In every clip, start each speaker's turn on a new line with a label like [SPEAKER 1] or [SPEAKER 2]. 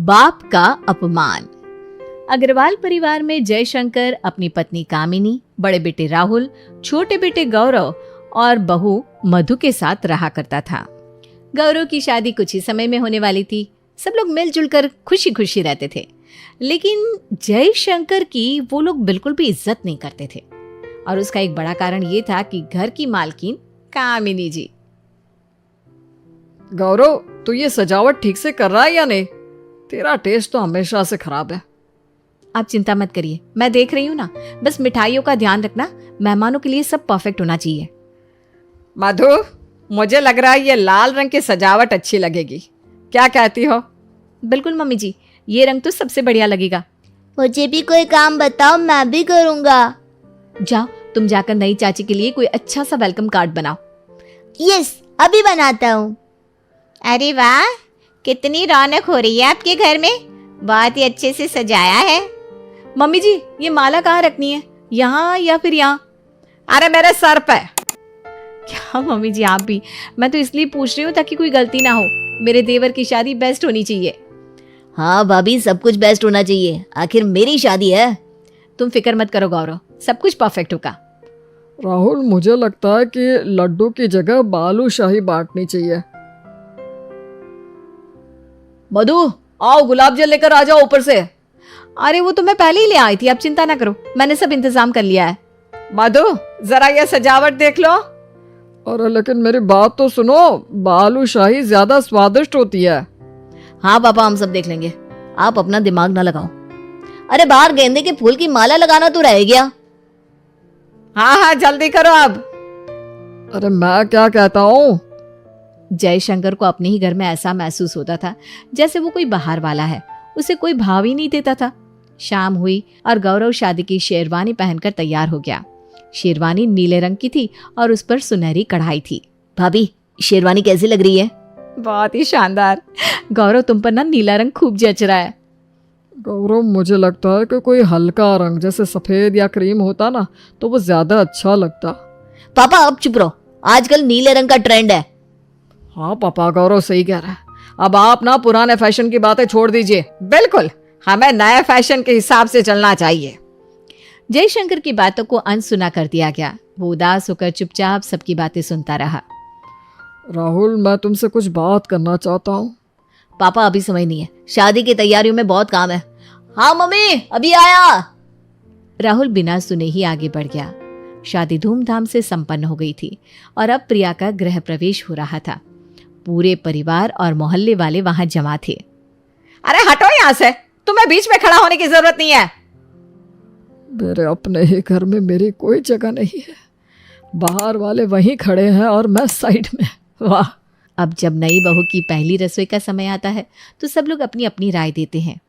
[SPEAKER 1] बाप का अपमान। अग्रवाल परिवार में जयशंकर अपनी पत्नी कामिनी, बड़े बेटे राहुल, छोटे बेटे गौरव और बहू मधु के साथ रहा करता था। गौरव की शादी कुछ ही समय में होने वाली थी। सब लोग मिलजुल कर खुशी खुशी रहते थे, लेकिन जयशंकर की वो लोग बिल्कुल भी इज्जत नहीं करते थे और उसका एक बड़ा कारण ये था कि घर की मालकिन कामिनी जी।
[SPEAKER 2] गौरव, तू ये सजावट ठीक से कर रहा है या नहीं? तेरा टेस्ट तो हमेशा से खराब है।
[SPEAKER 1] आप चिंता मत करिए, मैं देख रही हूँ ना। बस मिठाइयों का ध्यान रखना, मेहमानों के लिए सब परफेक्ट होना चाहिए।
[SPEAKER 2] मधु, मुझे लग रहा है ये लाल रंग की सजावट अच्छी लगेगी, क्या कहती हो?
[SPEAKER 1] बिल्कुल मम्मी जी, ये रंग तो सबसे बढ़िया लगेगा।
[SPEAKER 3] मुझे भी कोई काम बताओ, मैं भी करूँगा।
[SPEAKER 1] जाओ, तुम जाकर नई चाची के लिए कोई अच्छा सा वेलकम कार्ड बनाओ।
[SPEAKER 3] यस, अभी बनाता हूँ।
[SPEAKER 4] अरे वाह, कितनी रौनक हो रही है आपके घर में, बहुत ही अच्छे से सजाया है।
[SPEAKER 1] मम्मी जी, ये माला कहाँ रखनी है, यहाँ या फिर यहाँ?
[SPEAKER 2] अरे मेरे सर पे।
[SPEAKER 1] क्या मम्मी जी, आप भी? मैं तो इसलिए पूछ रही हूँ ताकि कोई गलती ना हो। मेरे देवर की शादी बेस्ट होनी चाहिए।
[SPEAKER 3] हाँ भाभी, सब कुछ बेस्ट होना चाहिए, आखिर मेरी शादी है।
[SPEAKER 1] तुम फिक्र मत करो गौरव, सब कुछ परफेक्ट होगा।
[SPEAKER 2] राहुल, मुझे लगता है कि लड्डू की जगह बालूशाही बांटनी चाहिए।
[SPEAKER 1] मधु, आओ गुलाब जल लेकर आ जाओ ऊपर से। अरे वो तो मैं पहले ही ले आई थी, आप चिंता ना करो, मैंने सब इंतजाम कर लिया है।
[SPEAKER 2] मधु, जरा ये सजावट देख लो। अरे लेकिन मेरी बात तो सुनो, बालूशाही ज्यादा स्वादिष्ट होती है।
[SPEAKER 3] हाँ पापा, हम सब देख लेंगे, आप अपना दिमाग ना लगाओ। अरे बाहर गेंदे के फूल की माला लगाना तो रह गया।
[SPEAKER 2] हाँ हाँ, जल्दी करो अब। अरे मैं क्या कहता हूँ,
[SPEAKER 1] जयशंकर को अपने ही घर में ऐसा महसूस होता था जैसे वो कोई बाहर वाला है, उसे कोई भाव ही नहीं देता था। शाम हुई और गौरव शादी की शेरवानी पहनकर तैयार हो गया। शेरवानी नीले रंग की थी और उस पर सुनहरी कढ़ाई थी।
[SPEAKER 3] भाभी, शेरवानी कैसी लग रही है?
[SPEAKER 1] बहुत ही शानदार। गौरव, तुम पर ना नीला रंग खूब जच रहा है।
[SPEAKER 2] गौरव, मुझे लगता है कि कोई हल्का रंग जैसे सफेद या क्रीम होता ना तो वो ज्यादा अच्छा लगता।
[SPEAKER 3] पापा अब चुप रहो, आजकल नीले रंग का ट्रेंड है।
[SPEAKER 2] हाँ पापा, गौरव सही कह रहा है। अब आप ना पुराने फैशन की बातें छोड़ दीजिए। बिल्कुल, हमें नए फैशन के हिसाब से चलना चाहिए।
[SPEAKER 1] जयशंकर की बातों को अनसुना कर दिया गया। वो उदास होकर चुपचाप सबकी बातें सुनता रहा।
[SPEAKER 2] राहुल, मैं तुमसे कुछ बात करना चाहता हूँ।
[SPEAKER 3] पापा अभी समय नहीं है, शादी की तैयारियों में बहुत काम है। हाँ मम्मी, अभी आया।
[SPEAKER 1] राहुल बिना सुने ही आगे बढ़ गया। शादी धूमधाम से संपन्न हो गई थी और अब प्रिया का गृह प्रवेश हो रहा था। पूरे परिवार और मोहल्ले वाले वहां जमा थे।
[SPEAKER 2] अरे हटो यहाँ से, तुम्हें बीच में खड़ा होने की जरूरत नहीं है। मेरे अपने ही घर में मेरी कोई जगह नहीं है, बाहर वाले वहीं खड़े हैं और मैं साइड में। वाह।
[SPEAKER 1] अब जब नई बहू की पहली रसोई का समय आता है तो सब लोग अपनी अपनी राय देते हैं।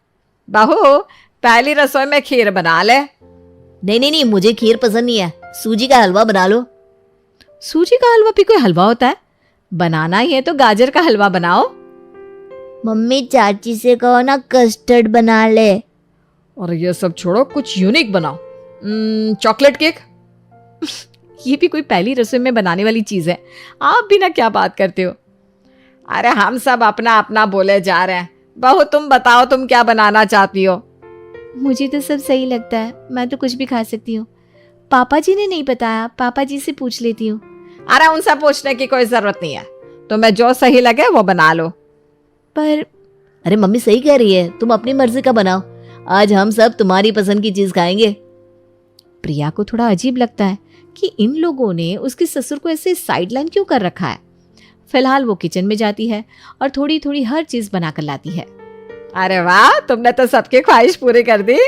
[SPEAKER 2] बहू, पहली रसोई में खीर बना ले।
[SPEAKER 3] नहीं नहीं नहीं, मुझे खीर पसंद नहीं है, सूजी का हलवा बना लो।
[SPEAKER 1] सूजी का हलवा भी कोई हलवा होता है? बनाना ही है तो गाजर का हलवा बनाओ।
[SPEAKER 3] मम्मी, चाची से कहो ना कस्टर्ड बना ले।
[SPEAKER 2] और ये सब छोड़ो, कुछ यूनिक बनाओ। Chocolate cake.
[SPEAKER 1] ये भी कोई पहली रसोई में बनाने वाली चीज है? आप भी ना क्या बात करते हो।
[SPEAKER 2] अरे हम सब अपना अपना बोले जा रहे हैं। बहू, तुम बताओ, तुम क्या बनाना चाहती हो?
[SPEAKER 1] मुझे तो सब सही लगता है, मैं तो कुछ भी खा सकती हूँ। पापा जी ने नहीं बताया, पापा जी से पूछ लेती हूँ।
[SPEAKER 2] अरे उनसे पूछने की कोई जरूरत नहीं है, तुम्हें जो सही लगे वो बना लो।
[SPEAKER 1] पर
[SPEAKER 3] अरे मम्मी सही कह रही है, तुम अपनी मर्जी का बनाओ, आज हम सब तुम्हारी पसंद की चीज खाएंगे।
[SPEAKER 1] प्रिया को थोड़ा अजीब लगता है कि इन लोगों ने उसके ससुर को ऐसे साइडलाइन क्यों कर रखा है। फिलहाल वो किचन में जाती है और थोड़ी थोड़ी हर चीज बनाकर लाती है।
[SPEAKER 2] अरे वाह, तुमने तो सबकी ख्वाहिश पूरी कर दी।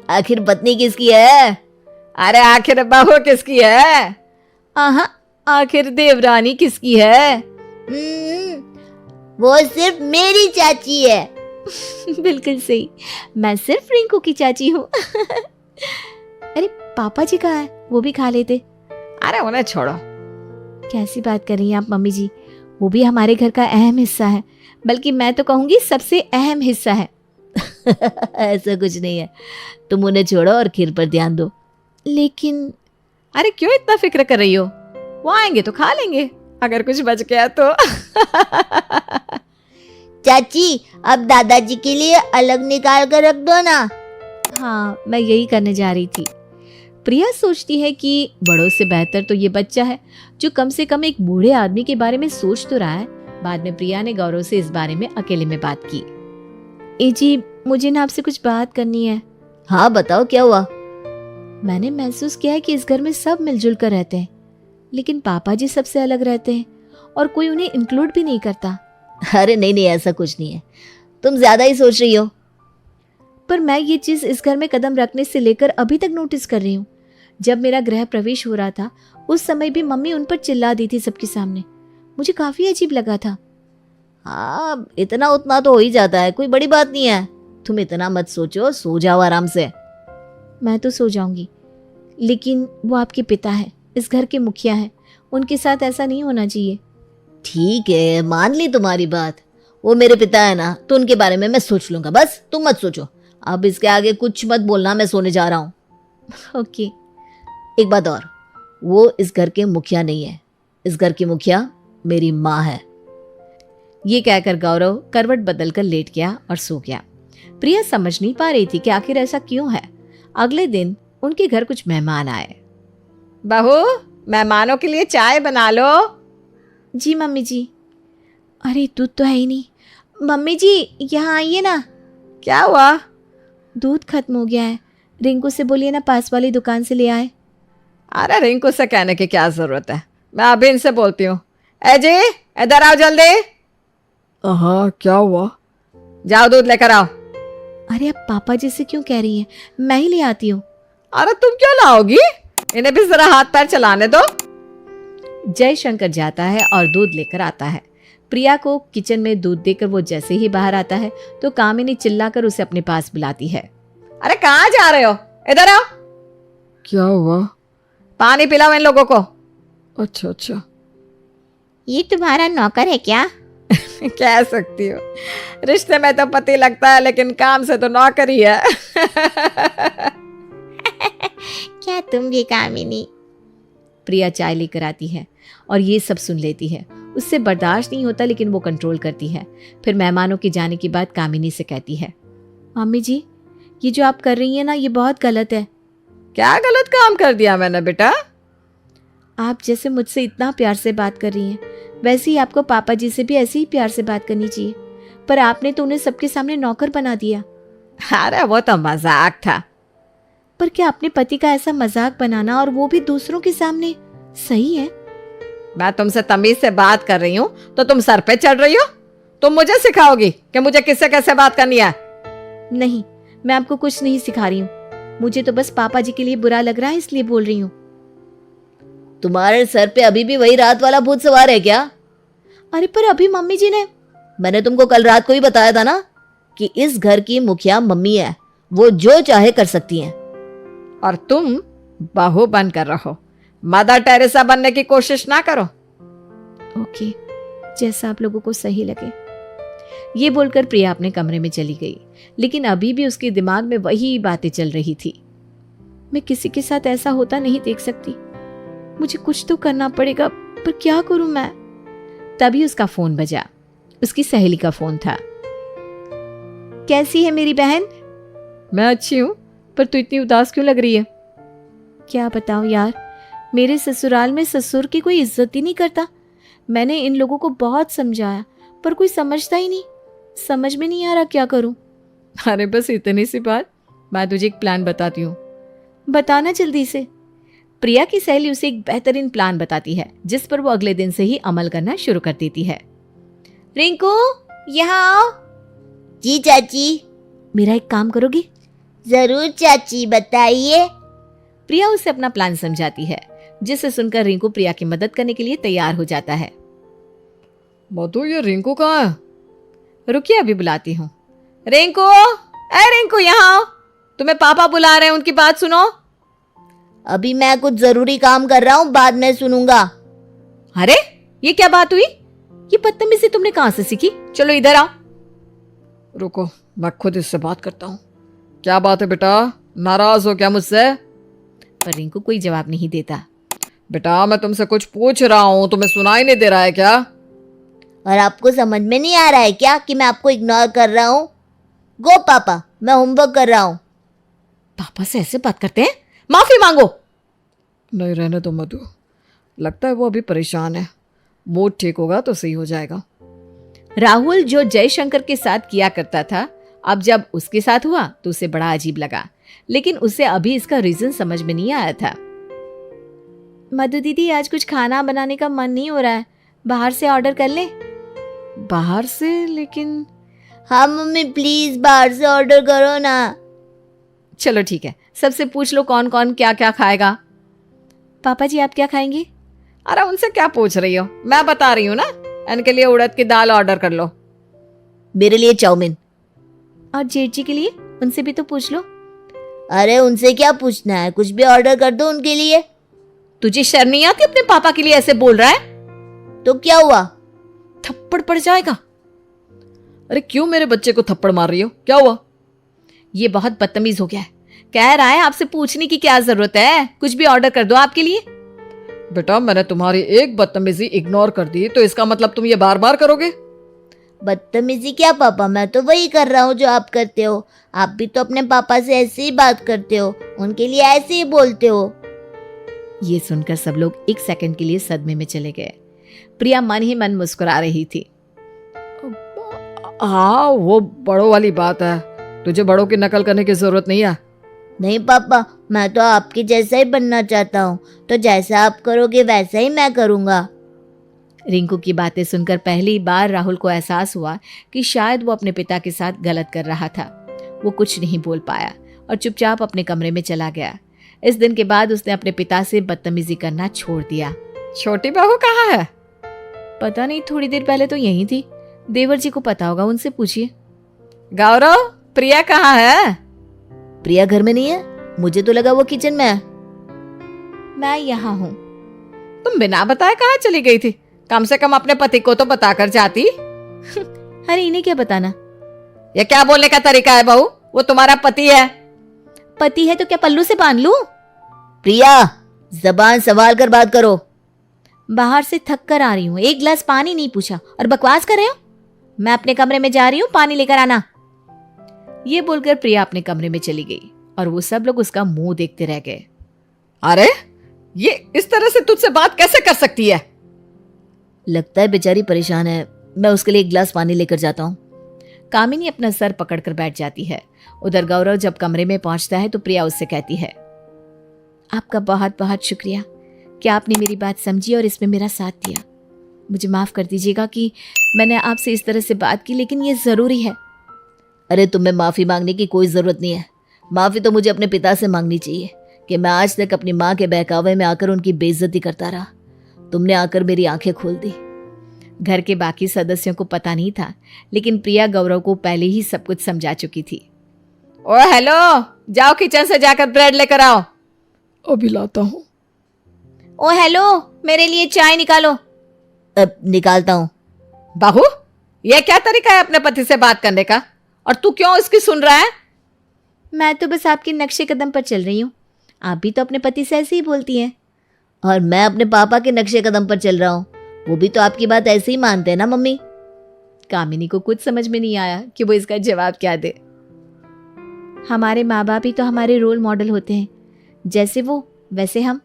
[SPEAKER 3] आखिर पत्नी किसकी है?
[SPEAKER 2] अरे आखिर बहू किसकी है?
[SPEAKER 1] आहा, आखिर देवरानी किसकी है?
[SPEAKER 3] वो सिर्फ मेरी चाची है।
[SPEAKER 1] बिल्कुल सही, मैं सिर्फ रिंकू की चाची हूँ। अरे पापा जी कहाँ है, वो भी खा लेते।
[SPEAKER 2] अरे उन्हें छोड़ो।
[SPEAKER 1] कैसी बात कर रही हैं आप मम्मी जी, वो भी हमारे घर का अहम हिस्सा है, बल्कि मैं तो कहूंगी सबसे अहम हिस्सा है।
[SPEAKER 3] ऐसा कुछ नहीं है, तुम उन्हें छोड़ो और खीर पर ध्यान दो।
[SPEAKER 1] लेकिन
[SPEAKER 2] अरे क्यों इतना फिक्र कर रही हो, वो आएंगे तो खा लेंगे, अगर कुछ बच गया तो।
[SPEAKER 3] चाची अब दादाजी के लिए अलग निकाल कर रख दो ना।
[SPEAKER 1] हाँ, मैं यही करने जा रही थी। प्रिया सोचती है कि बड़ों से बेहतर तो ये बच्चा है जो कम से कम एक बूढ़े आदमी के बारे में सोच तो रहा है। बाद में प्रिया ने गौरव से इस बारे में अकेले में बात की। ए जी, मुझे ना आपसे कुछ बात करनी है।
[SPEAKER 3] हाँ बताओ, क्या हुआ?
[SPEAKER 1] मैंने महसूस किया है कि इस घर में सब मिलजुल कर रहते हैं, लेकिन पापा जी सबसे अलग रहते हैं और कोई उन्हें इंक्लूड भी नहीं करता।
[SPEAKER 3] अरे नहीं नहीं, ऐसा कुछ नहीं है, तुम ज्यादा ही सोच रही हो।
[SPEAKER 1] पर मैं ये चीज इस घर में कदम रखने से लेकर अभी तक नोटिस कर रही हूँ। जब मेरा गृह प्रवेश हो रहा था उस समय भी मम्मी उन पर चिल्ला दी थी सबके सामने। मुझे काफी अजीब लगा था।
[SPEAKER 3] हाँ, इतना उतना तो हो ही जाता है, कोई बड़ी बात नहीं है। तुम इतना मत सोचो, सो जाओ आराम से।
[SPEAKER 1] मैं तो सो जाऊंगी, लेकिन वो आपके पिता है, इस घर के मुखिया हैं, उनके साथ ऐसा नहीं होना चाहिए।
[SPEAKER 3] ठीक है, मान ली तुम्हारी बात। वो मेरे पिता है ना, तो उनके बारे में मैं सोच लूंगा, बस तुम मत सोचो। अब इसके आगे कुछ मत बोलना, मैं सोने जा रहा हूँ।
[SPEAKER 1] ओके।
[SPEAKER 3] एक बात और, वो इस घर के मुखिया नहीं है, इस घर की मुखिया मेरी माँ है।
[SPEAKER 1] ये कहकर गौरव करवट बदलकर लेट गया और सो गया। प्रिया समझ नहीं पा रही थी कि आखिर ऐसा क्यों है। अगले दिन उनके घर कुछ मेहमान आए।
[SPEAKER 2] बहू, मेहमानों के लिए चाय बना लो।
[SPEAKER 1] जी मम्मी जी। अरे दूध तो है ही नहीं। मम्मी जी यहाँ आइए ना।
[SPEAKER 2] क्या हुआ?
[SPEAKER 1] दूध खत्म हो गया है, रिंकू से बोलिए ना पास वाली दुकान से ले आए।
[SPEAKER 2] अरे रिंकू से कहने की क्या जरूरत है, मैं अभी इनसे बोलती हूँ। जी इधर आओ जल्दी।
[SPEAKER 5] हाँ, क्या हुआ?
[SPEAKER 2] जाओ दूध लेकर आओ।
[SPEAKER 1] अरे अब पापा जी से क्यों कह रही हैं, मैं ही ले आती हूँ।
[SPEAKER 2] अरे तुम क्यों लाओगी, इन्हें भी जरा हाथ पैर चलाने दो।
[SPEAKER 1] जय शंकर जाता है और दूध लेकर आता है। प्रिया को किचन में दूध देकर वो जैसे ही बाहर आता है तो कामिनी चिल्लाकर उसे अपने पास बुलाती है।
[SPEAKER 2] अरे कहाँ जा रहे हो, इधर आओ।
[SPEAKER 5] क्या हुआ?
[SPEAKER 2] पानी पिलाओ इन लोगों को।
[SPEAKER 5] अच्छा अच्छा।
[SPEAKER 4] ये तुम्हारा नौकर है क्या?
[SPEAKER 2] कह सकती हो, रिश्ते में तो पति लगता है लेकिन काम से तो नौकर ही है।
[SPEAKER 4] क्या तुम भी कामिनी?
[SPEAKER 1] प्रिया चाय लेकर आती है और ये सब सुन लेती है। उससे बर्दाश्त नहीं होता लेकिन वो कंट्रोल करती है। फिर मेहमानों के जाने के बाद कामिनी से कहती है, मम्मी जी ये जो आप कर रही हैं ना, ये बहुत गलत है।
[SPEAKER 2] क्या गलत काम कर दिया मैंने बेटा?
[SPEAKER 1] आप जैसे मुझसे इतना प्यार से बात कर रही हैं, वैसे ही आपको पापा जी से भी ऐसे ही प्यार से बात करनी चाहिए। पर आपने तो उन्हें सबके सामने नौकर बना दिया।
[SPEAKER 2] अरे वो तो मजाक था।
[SPEAKER 1] पर क्या अपने पति का ऐसा मजाक बनाना, और वो भी दूसरों के सामने, सही है?
[SPEAKER 2] मैं तुमसे तमीज से बात कर रही हूँ तो तुम सर पे चढ़ रही हो। तुम मुझे सिखाओगी कि मुझे किससे कैसे बात करनी है?
[SPEAKER 1] नहीं, मैं आपको कुछ नहीं सिखा रही हूँ। मुझे तो बस पापा जी के लिए बुरा लग रहा है इसलिए बोल रही हूँ।
[SPEAKER 3] तुम्हारे सर पे अभी भी वही रात वाला भूत सवार है क्या?
[SPEAKER 1] अरे पर अभी मम्मी जी ने।
[SPEAKER 3] मैंने तुमको कल रात को ही बताया था ना कि इस घर की मुखिया मम्मी है, वो जो चाहे कर सकती हैं।
[SPEAKER 2] और तुम बहू बनकर रहो, मदर टेरेसा बनने की कोशिश ना करो।
[SPEAKER 1] ओके, जैसा आप लोगों को सही लगे। ये बोलकर प्रिया अपने कमरे में चली गई, लेकिन अभी भी उसके दिमाग में वही बातें चल रही थी। मैं किसी के साथ ऐसा होता नहीं देख सकती, मुझे कुछ तो करना पड़ेगा, पर क्या करूं मैं? तभी उसका फोन बजा। उसकी सहेली का फोन था। कैसी है मेरी बहन?
[SPEAKER 2] मैं अच्छी हूँ, पर तू इतनी उदास क्यों लग रही है?
[SPEAKER 1] क्या बताऊं यार, मेरे ससुराल में ससुर की कोई इज्जत ही नहीं करता। मैंने इन लोगों को बहुत समझाया पर कोई समझता ही नहीं। समझ में नहीं आ रहा क्या करूं।
[SPEAKER 2] अरे बस इतनी सी बात, मैं तुझे एक प्लान बताती हूँ।
[SPEAKER 1] बताना जल्दी से। प्रिया की सहेली उसे एक बेहतरीन प्लान बताती है जिस पर वो अगले दिन से ही अमल करना शुरू कर देती है। रिंकू यहाँ आओ।
[SPEAKER 3] जी चाची।
[SPEAKER 1] मेरा एक काम करोगी?
[SPEAKER 3] जरूर चाची, बताइए।
[SPEAKER 1] प्रिया उसे अपना प्लान समझाती है, जिसे सुनकर रिंकू प्रिया की मदद करने के लिए तैयार हो जाता है।
[SPEAKER 2] मधु, ये रिंकू कहाँ है? रुकिए, अभी बुलाती हूँ। रिंकू, ए रिंकू यहाँ आओ, तुम्हें पापा बुला रहे हैं, उनकी बात सुनो।
[SPEAKER 3] अभी मैं कुछ जरूरी काम कर रहा हूँ, बाद में सुनूंगा।
[SPEAKER 1] अरे ये क्या बात हुई? ये बदतमीजी तुमने कहां से सीखी? चलो इधर आओ।
[SPEAKER 2] रुको, मैं खुद इससे बात करता हूँ। क्या बात है बेटा, नाराज हो क्या मुझसे?
[SPEAKER 1] पर रिंकू कोई जवाब नहीं देता।
[SPEAKER 2] बेटा मैं तुमसे कुछ पूछ रहा हूँ, तुम्हें सुनाई नहीं दे रहा है क्या?
[SPEAKER 3] और आपको समझ में नहीं आ रहा है क्या कि मैं आपको इग्नोर कर रहा हूँ? गो पापा, मैं होमवर्क कर रहा हूँ।
[SPEAKER 2] पापा से ऐसे बात करते हैं? माफी मांगो। नहीं, रहने दो मधु, लगता है वो अभी परेशान है। मूड ठीक होगा तो सही हो जाएगा।
[SPEAKER 1] राहुल जो जयशंकर के साथ किया करता था, अब जब उसके साथ हुआ तो उसे बड़ा अजीब लगा, लेकिन उसे अभी इसका रीजन समझ में नहीं आया था। मधु दीदी, आज कुछ खाना बनाने का मन नहीं हो रहा है, बाहर से ऑर्डर कर ले।
[SPEAKER 2] बाहर से? लेकिन
[SPEAKER 3] हाँ मम्मी, प्लीज बाहर से ऑर्डर करो ना।
[SPEAKER 1] चलो ठीक है, सबसे पूछ लो कौन कौन क्या क्या खाएगा। पापा जी, आप क्या खाएंगे?
[SPEAKER 2] अरे उनसे क्या पूछ रही हो, मैं बता रही हूँ ना। इनके लिए उड़द की दाल ऑर्डर कर लो।
[SPEAKER 3] मेरे लिए चाउमीन।
[SPEAKER 1] और जेठ जी के लिए? उनसे भी तो पूछ लो।
[SPEAKER 3] अरे उनसे क्या पूछना है, कुछ भी ऑर्डर कर दो उनके लिए।
[SPEAKER 1] तुझे शर्म नहीं आती अपने पापा के लिए ऐसे बोल रहा है?
[SPEAKER 3] तो क्या हुआ?
[SPEAKER 2] थप्पड़ पड़ जाएगा। अरे क्यों मेरे बच्चे को थप्पड़ मार रही हो, क्या हुआ?
[SPEAKER 1] ये बहुत बदतमीज हो गया है। कह रहा है आपसे पूछने की क्या जरूरत है, कुछ भी ऑर्डर कर दो आपके लिए।
[SPEAKER 2] बेटा, मैंने तुम्हारी एक बदतमीजी इग्नोर कर दी तो इसका मतलब तुम ये बार बार करोगे?
[SPEAKER 3] बदतमीजी क्या पापा, मैं तो वही कर रहा हूँ जो आप करते हो। आप भी तो अपने पापा से ऐसे ही बात करते हो, उनके लिए ऐसे ही बोलते हो।
[SPEAKER 1] ये सुनकर सब लोग एक सेकंड के लिए सदमे में चले गए। प्रिया मन ही मन मुस्कुरा रही थी।
[SPEAKER 2] हाँ, वो बड़ों वाली बात है, तुझे बड़ों की नकल करने की जरूरत नहीं है।
[SPEAKER 3] नहीं पापा, मैं तो आपके जैसा ही बनना चाहता हूँ, तो जैसा आप करोगे वैसा ही मैं करूँगा।
[SPEAKER 1] रिंकू की बातें सुनकर पहली बार राहुल को एहसास हुआ कि शायद वो अपने पिता के साथ गलत कर रहा था। वो कुछ नहीं बोल पाया और चुपचाप अपने कमरे में चला गया। इस दिन के बाद उसने अपने पिता से बदतमीजी करना छोड़ दिया।
[SPEAKER 2] छोटी बहू कहाँ है?
[SPEAKER 1] पता नहीं, थोड़ी देर पहले तो यहीं थी। देवर जी को पता होगा, उनसे पूछिए।
[SPEAKER 2] गौरव, प्रिया कहाँ है?
[SPEAKER 3] प्रिया घर में नहीं है, मुझे तो लगा वो किचन में है।
[SPEAKER 1] मैं यहाँ हूँ।
[SPEAKER 2] तुम बिना बताए कहाँ चली गई थी? कम से कम अपने पति को तो बताकर जाती।
[SPEAKER 1] अरे इन्हें क्या बताना?
[SPEAKER 2] ये क्या बोलने का तरीका है बहू? वो तुम्हारा पति है।
[SPEAKER 1] पति है तो क्या पल्लू से बांध लूं?
[SPEAKER 3] प्रिया, जबान संभाल कर बात करो।
[SPEAKER 1] बाहर से थक कर आ रही हूँ, एक गिलास पानी नहीं पूछा और बकवास कर रहे हो। मैं अपने कमरे में जा रही हूँ, पानी लेकर आना। ये बोलकर प्रिया अपने कमरे में चली गई और वो सब लोग उसका मुंह देखते रह गए।
[SPEAKER 2] अरे ये इस तरह से तुझसे बात कैसे कर सकती है?
[SPEAKER 3] लगता है बेचारी परेशान है, मैं उसके लिए एक गिलास पानी लेकर जाता हूँ।
[SPEAKER 1] कामिनी अपना सर पकड़कर बैठ जाती है। उधर गौरव जब कमरे में पहुंचता है तो प्रिया उससे कहती है, आपका बहुत बहुत शुक्रिया कि आपने मेरी बात समझी और इसमें मेरा साथ दिया। मुझे माफ कर दीजिएगा कि मैंने आपसे इस तरह से बात की, लेकिन ये जरूरी है।
[SPEAKER 3] अरे तुम्हें माफ़ी मांगने की कोई ज़रूरत नहीं है। माफ़ी तो मुझे अपने पिता से मांगनी चाहिए कि मैं आज तक अपनी माँ के बहकावे में आकर उनकी बेइज्जती करता रहा। तुमने आकर मेरी आंखें खोल दी।
[SPEAKER 1] घर के बाकी सदस्यों को पता नहीं था, लेकिन प्रिया गौरव को पहले ही सब कुछ समझा चुकी थी।
[SPEAKER 2] ओ हेलो, जाओ किचन से जाकर ब्रेड लेकर आओ।
[SPEAKER 5] अभी लाता हूँ।
[SPEAKER 1] ओ हेलो, मेरे लिए चाय निकालो।
[SPEAKER 3] अब निकालता हूँ।
[SPEAKER 2] बहू, ये क्या तरीका है अपने पति से बात करने का? और तू क्यों इसकी सुन रहा है?
[SPEAKER 1] मैं तो बस आपके नक्शे कदम पर चल रही हूँ। आप भी तो अपने पति से ऐसे ही बोलती हैं।
[SPEAKER 3] और मैं अपने पापा के नक्शे कदम पर चल रहा हूँ, वो भी तो आपकी बात ऐसे ही मानते हैं ना मम्मी।
[SPEAKER 1] कामिनी को कुछ समझ में नहीं आया कि वो इसका जवाब क्या दे। हमारे माँ बाप ही तो हमारे रोल मॉडल होते हैं, जैसे वो वैसे हम।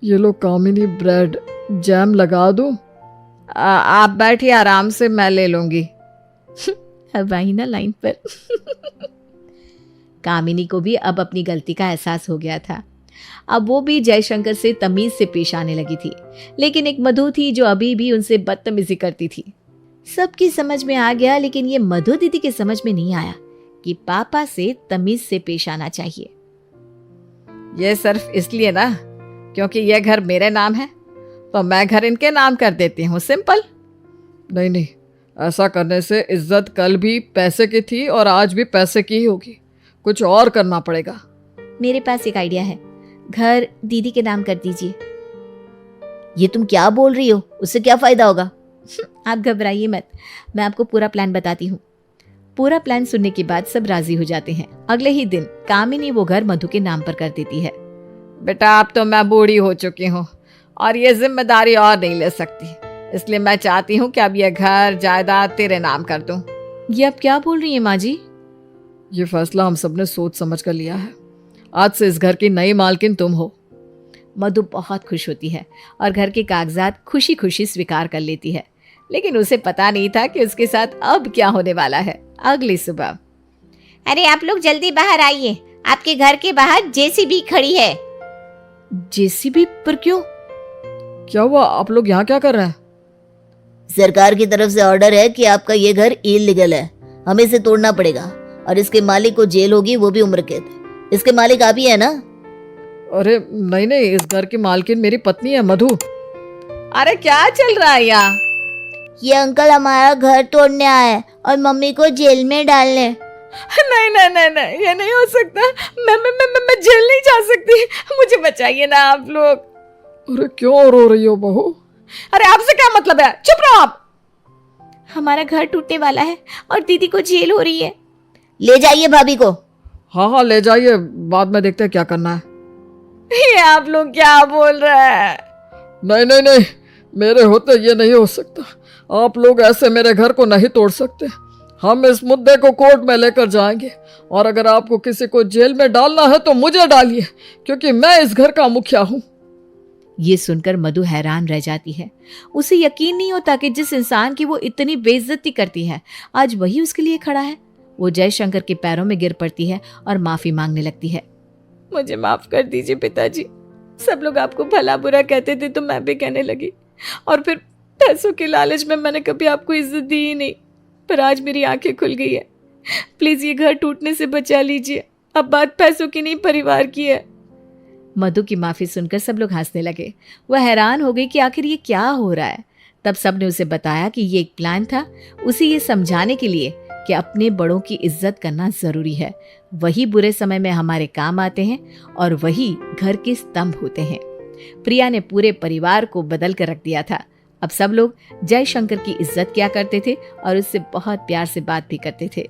[SPEAKER 5] ये लो कामिनी, ब्रेड जैम लगा दूं?
[SPEAKER 2] आप बैठिए आराम से, मैं ले लूंगी।
[SPEAKER 1] अब आई ना लाइन पर। कामिनी को भी अब अपनी गलती का एहसास हो गया था। अब वो भी जयशंकर से तमीज से पेश आने लगी थी, लेकिन एक मधु थी जो अभी भी उनसे बदतमीजी करती थी। सबकी समझ में आ गया, लेकिन ये मधु दीदी के समझ में नहीं आया कि पापा से तमीज से पेश आना चाहिए।
[SPEAKER 2] ये सिर्फ इसलिए ना क्योंकि ये घर मेरे नाम है, तो मैं घर इनके नाम कर देती हूँ, सिंपल। नहीं नहीं, ऐसा करने से इज्जत कल भी पैसे की थी और आज भी पैसे की ही होगी। कुछ और करना पड़ेगा।
[SPEAKER 1] मेरे पास एक आइडिया है, घर दीदी के नाम कर दीजिए।
[SPEAKER 3] ये तुम क्या बोल रही हो? उससे क्या फायदा होगा?
[SPEAKER 1] आप घबराइए मत, मैं आपको पूरा प्लान बताती हूँ। पूरा प्लान सुनने के बाद सब राजी हो जाते हैं। अगले ही दिन कामिनी वो घर मधु के नाम पर कर देती है।
[SPEAKER 2] बेटा, अब तो मैं बूढ़ी हो चुकी हूँ और ये जिम्मेदारी और नहीं ले सकती, इसलिए मैं चाहती हूँ कि अब यह घर जायदाद तेरे नाम कर दूं।
[SPEAKER 1] ये आप क्या बोल रही हैं माँ जी?
[SPEAKER 5] ये फैसला हम सबने सोच समझ कर लिया है। आज से इस घर की नई मालकिन तुम हो।
[SPEAKER 1] मधु बहुत खुश होती है और घर के कागजात खुशी खुशी स्वीकार कर लेती है, लेकिन उसे पता नहीं था कि उसके साथ अब क्या होने वाला है। अगली सुबह
[SPEAKER 4] अरे आप लोग जल्दी बाहर आइए, आपके घर के बाहर जेसीबी खड़ी है।
[SPEAKER 1] जेसीबी पर क्यों?
[SPEAKER 5] क्या हुआ, आप लोग यहाँ क्या कर रहे हैं?
[SPEAKER 3] सरकार की तरफ से ऑर्डर है कि आपका ये घर इलीगल है, हमें इसे तोड़ना पड़ेगा और इसके मालिक को जेल होगी, वो भी उम्र कैद। इसके मालिक आप ही है ना?
[SPEAKER 5] अरे नहीं नहीं, इस घर की मालकिन मेरी पत्नी है मधु।
[SPEAKER 2] अरे क्या चल रहा है यहाँ?
[SPEAKER 3] ये अंकल हमारा घर तोड़ने आए हैं और मम्मी को जेल में डालने।
[SPEAKER 2] नहीं नहीं नहीं नहीं, ये नहीं हो सकता। मैं जेल नहीं जा सकती, मुझे बचाइए ना आप लोग।
[SPEAKER 5] अरे क्यों रो रही हो बहू?
[SPEAKER 2] अरे आपसे क्या मतलब है, चुप रहो आप।
[SPEAKER 4] हमारा घर टूटने वाला है और दीदी को जेल हो रही है।
[SPEAKER 3] ले जाइए भाभी को।
[SPEAKER 5] हाँ हाँ ले जाइए, बाद में देखते हैं क्या करना है।
[SPEAKER 2] ये आप लोग क्या बोल रहे हैं?
[SPEAKER 5] नहीं नहीं नहीं, मेरे होते ये नहीं हो सकता। आप लोग ऐसे मेरे घर को नहीं तोड़ सकते। हम इस मुद्दे को कोर्ट में लेकर जाएंगे और अगर आपको किसी को जेल में डालना है तो मुझे डालिए, क्योंकि मैं इस घर का मुखिया हूँ।
[SPEAKER 1] ये सुनकर मधु हैरान रह जाती है। उसे यकीन नहीं होता कि जिस इंसान की वो इतनी बेइज्जती करती है आज वही उसके लिए खड़ा है। वो जयशंकर के पैरों में गिर पड़ती है और माफी मांगने लगती है।
[SPEAKER 2] मुझे माफ कर दीजिए पिताजी, सब लोग आपको भला बुरा कहते थे तो मैं भी कहने लगी, और फिर पैसों के लालच में मैंने कभी आपको इज्जत दी ही नहीं। पर आज मेरी आंखें खुल गई है, प्लीज ये घर टूटने से बचा लीजिए। अब बात पैसों की नहीं, परिवार की है।
[SPEAKER 1] मधु की माफी सुनकर सब लोग हंसने लगे। वह हैरान हो गई कि आखिर ये क्या हो रहा है। तब सबने उसे बताया कि ये एक प्लान था, उसे ये समझाने के लिए कि अपने बड़ों की इज्जत करना जरूरी है। वही बुरे समय में हमारे काम आते हैं और वही घर के स्तंभ होते हैं। प्रिया ने पूरे परिवार को बदल कर रख दिया था। अब सब लोग जयशंकर की इज्जत किया करते थे और उससे बहुत प्यार से बात भी करते थे।